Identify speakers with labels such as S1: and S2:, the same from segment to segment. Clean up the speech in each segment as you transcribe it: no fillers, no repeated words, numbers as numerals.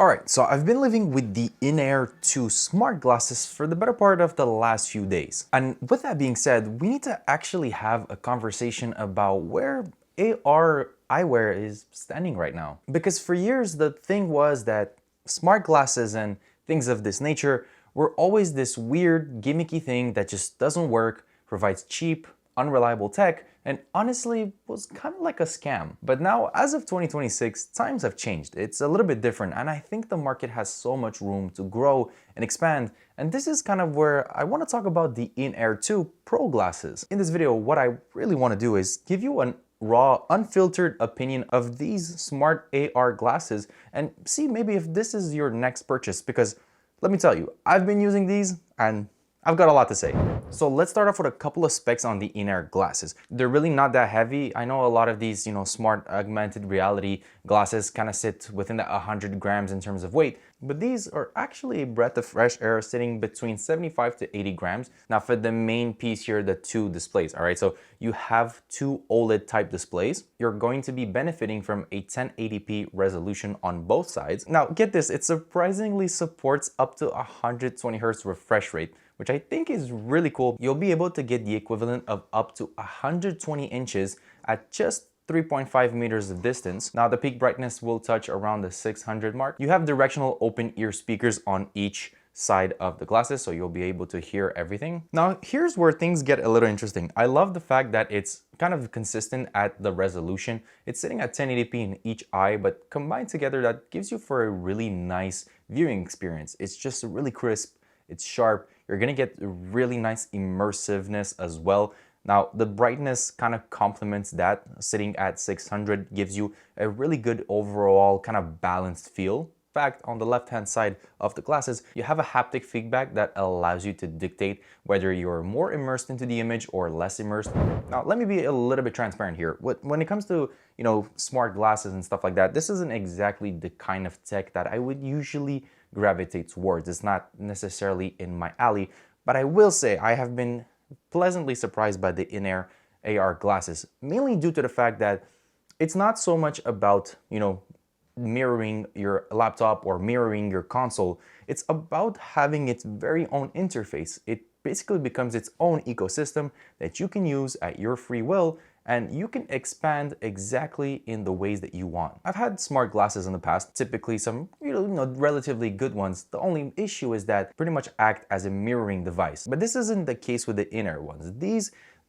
S1: Alright, so I've been living with the INAIR 2 smart glasses for the better part of the last few days. And with that being said, we need to actually have a conversation about where AR eyewear is standing right now. Because for years, the thing was that smart glasses and things of this nature were always this weird, gimmicky thing that just doesn't work, provides cheap, unreliable tech, and honestly was kind of like a scam. But now, as of 2026, times have changed. It's a little bit different, and I think the market has so much room to grow and expand. And this is kind of where I want to talk about the INAIR 2 Pro glasses. In this video, what I really want to do is give you an raw, unfiltered opinion of these smart AR glasses and see maybe if this is your next purchase, because let me tell you, I've been using these and I've got a lot to say. So let's start off with a couple of specs on the INAIR glasses. They're really not that heavy. I know a lot of these, smart augmented reality glasses kind of sit within the 100 grams in terms of weight, but these are actually a breath of fresh air sitting between 75 to 80 grams. Now for the main piece here, the two displays, all right? So you have two OLED type displays. You're going to be benefiting from a 1080p resolution on both sides. Now get this, it surprisingly supports up to 120 hertz refresh rate, which I think is really cool. You'll be able to get the equivalent of up to 120 inches at just 3.5 meters of distance. Now the peak brightness will touch around the 600 mark. You have directional open ear speakers on each side of the glasses, so you'll be able to hear everything. Now here's where things get a little interesting. I love the fact that it's kind of consistent at the resolution. It's sitting at 1080p in each eye, but combined together that gives you for a really nice viewing experience. It's just really crisp, it's sharp. You're gonna get really nice immersiveness as well. Now, the brightness kind of complements that. Sitting at 600 gives you a really good overall kind of balanced feel. In fact, on the left-hand side of the glasses, you have a haptic feedback that allows you to dictate whether you're more immersed into the image or less immersed. Now, let me be a little bit transparent here. When it comes to, smart glasses and stuff like that, this isn't exactly the kind of tech that I would usually gravitate towards. It's not necessarily in my alley, but I will say I have been pleasantly surprised by the INAIR AR glasses, mainly due to the fact that it's not so much about, mirroring your laptop or mirroring your console. It's about having its very own interface. It basically becomes its own ecosystem that you can use at your free will, and you can expand exactly in the ways that you want. I've had smart glasses in the past, typically some relatively good ones. The only issue is that pretty much act as a mirroring device. But this isn't the case with the INAIR ones.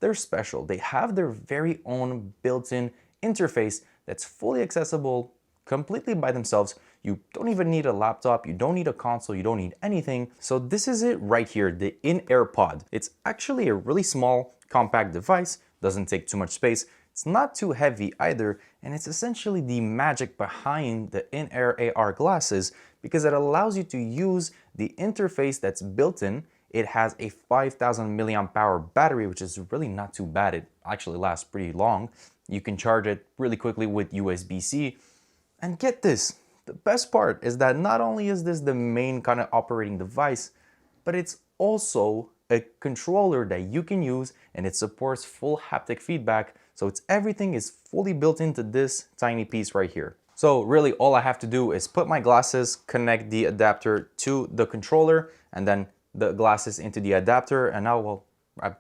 S1: They're special. They have their very own built-in interface that's fully accessible completely by themselves. You don't even need a laptop, you don't need a console, you don't need anything. So this is it right here, the INAIR Pod. It's actually a really small, compact device, doesn't take too much space, it's not too heavy either, and it's essentially the magic behind the INAIR AR glasses because it allows you to use the interface that's built in. It has a 5,000 milliamp hour battery, which is really not too bad. It actually lasts pretty long. You can charge it really quickly with USB-C. And get this, the best part is that not only is this the main kind of operating device, but it's also a controller that you can use, and it supports full haptic feedback. So everything is fully built into this tiny piece right here. So really all I have to do is put my glasses, connect the adapter to the controller, and then the glasses into the adapter, and now, well, I'm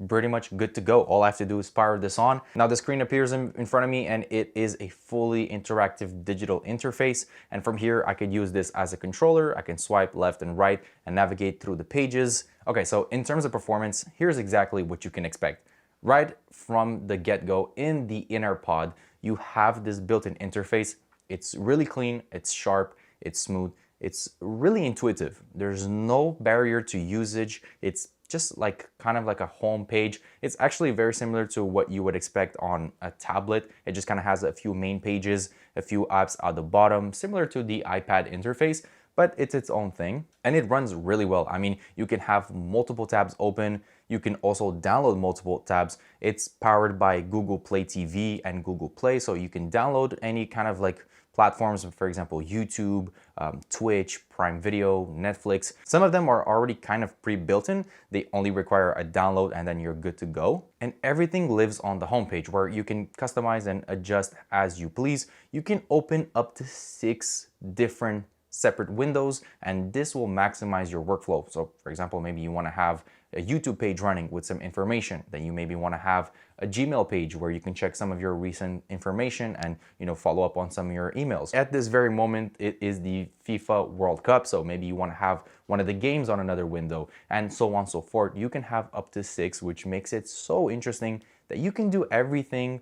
S1: pretty much good to go. All I have to do is power this on. Now the screen appears in front of me, and it is a fully interactive digital interface. And from here, I could use this as a controller. I can swipe left and right and navigate through the pages. Okay, so in terms of performance, here's exactly what you can expect. Right from the get-go in the INAIR Pod, you have this built-in interface. It's really clean, it's sharp, it's smooth, it's really intuitive. There's no barrier to usage. It's just kind of like a home page. It's actually very similar to what you would expect on a tablet. It just kind of has a few main pages, a few apps at the bottom, similar to the iPad interface, but it's its own thing. And it runs really well. I mean, you can have multiple tabs open. You can also download multiple tabs. It's powered by Google Play TV and Google Play, so you can download any kind of platforms, for example, YouTube, Twitch, Prime Video, Netflix. Some of them are already kind of pre-built in. They only require a download and then you're good to go. And everything lives on the homepage where you can customize and adjust as you please. You can open up to 6 different separate windows, and this will maximize your workflow. So for example, maybe you want to have a YouTube page running with some information, then you maybe want to have a Gmail page where you can check some of your recent information and follow up on some of your emails. At this very moment, it is the FIFA World Cup, so maybe you want to have one of the games on another window, and so on and so forth. You can have up to 6, which makes it so interesting that you can do everything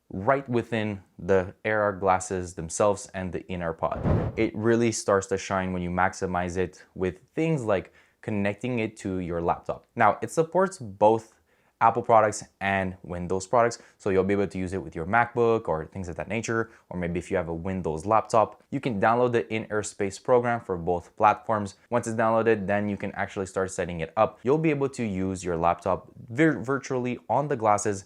S1: right within the AR glasses themselves and the INAIR pod. It really starts to shine when you maximize it with things like connecting it to your laptop. Now, it supports both Apple products and Windows products, so you'll be able to use it with your MacBook or things of that nature, or maybe if you have a Windows laptop. You can download the INAIR Space program for both platforms. Once it's downloaded, then you can actually start setting it up. You'll be able to use your laptop virtually on the glasses,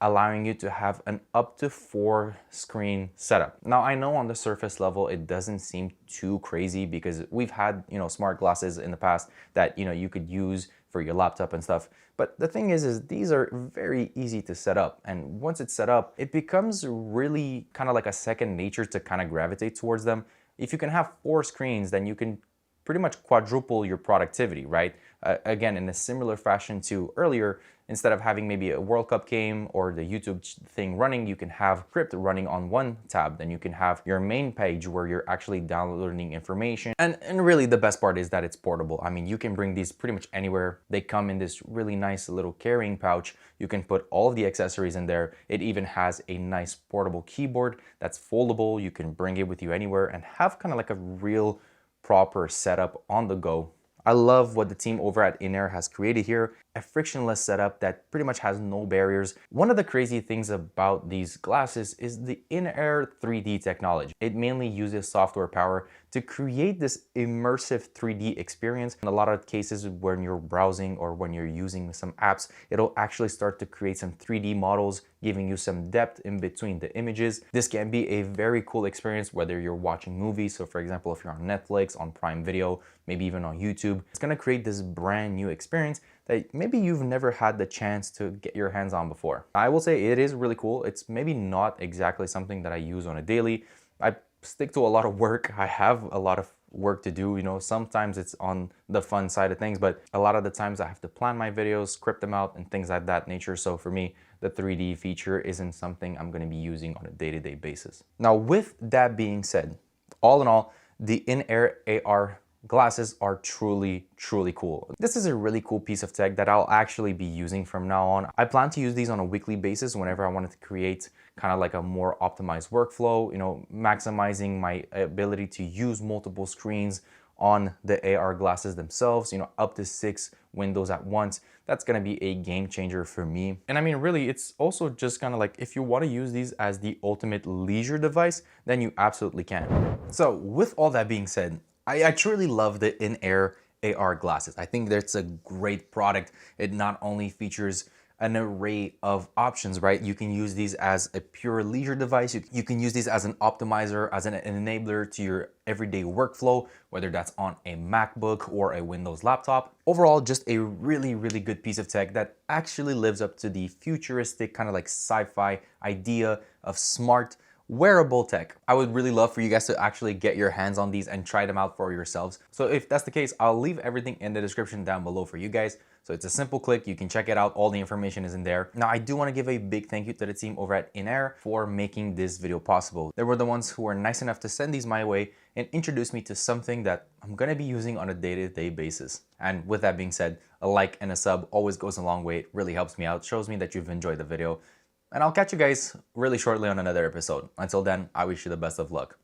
S1: allowing you to have an up to 4 screen setup. Now, I know on the surface level, it doesn't seem too crazy because we've had, smart glasses in the past that, you could use for your laptop and stuff. But the thing is these are very easy to set up. And once it's set up, it becomes really kind of like a second nature to kind of gravitate towards them. If you can have 4 screens, then you can pretty much quadruple your productivity, right? Again, in a similar fashion to earlier, instead of having maybe a World Cup game or the YouTube thing running, you can have script running on one tab. Then you can have your main page where you're actually downloading information. And really the best part is that it's portable. I mean, you can bring these pretty much anywhere. They come in this really nice little carrying pouch. You can put all of the accessories in there. It even has a nice portable keyboard that's foldable. You can bring it with you anywhere and have kind of like a real proper setup on the go. I love what the team over at INAIR has created here, a frictionless setup that pretty much has no barriers. One of the crazy things about these glasses is the INAIR 3D technology. It mainly uses software power to create this immersive 3D experience. In a lot of cases when you're browsing or when you're using some apps, it'll actually start to create some 3D models, giving you some depth in between the images. This can be a very cool experience whether you're watching movies. So for example, if you're on Netflix, on Prime Video, maybe even on YouTube, it's gonna create this brand new experience that maybe you've never had the chance to get your hands on before. I will say it is really cool. It's maybe not exactly something that I use on a daily. I stick to a lot of work. I have a lot of work to do, sometimes it's on the fun side of things, but a lot of the times I have to plan my videos, script them out and things like that nature. So for me, the 3D feature isn't something I'm gonna be using on a day-to-day basis. Now, with that being said, all in all, the INAIR AR glasses are truly cool. This is a really cool piece of tech that I'll actually be using from now on. I plan to use these on a weekly basis whenever I wanted to create kind of like a more optimized workflow, maximizing my ability to use multiple screens on the AR glasses themselves, up to 6 windows at once. That's gonna be a game changer for me. And I mean, really, it's also just kind of like, if you wanna use these as the ultimate leisure device, then you absolutely can. So with all that being said, I truly love the INAIR AR glasses. I think that's a great product. It not only features an array of options, right? You can use these as a pure leisure device. You can use these as an optimizer, as an enabler to your everyday workflow, whether that's on a MacBook or a Windows laptop. Overall, just a really good piece of tech that actually lives up to the futuristic kind of like sci-fi idea of smart wearable tech. I would really love for you guys to actually get your hands on these and try them out for yourselves. So if that's the case, I'll leave everything in the description down below for you guys. So it's a simple click, you can check it out, all the information is in there. Now I do want to give a big thank you to the team over at INAIR for making this video possible. They were the ones who were nice enough to send these my way and introduce me to something that I'm gonna be using on a day-to-day basis. And with that being said, a like and a sub always goes a long way. It really helps me out, shows me that you've enjoyed the video. And I'll catch you guys really shortly on another episode. Until then, I wish you the best of luck.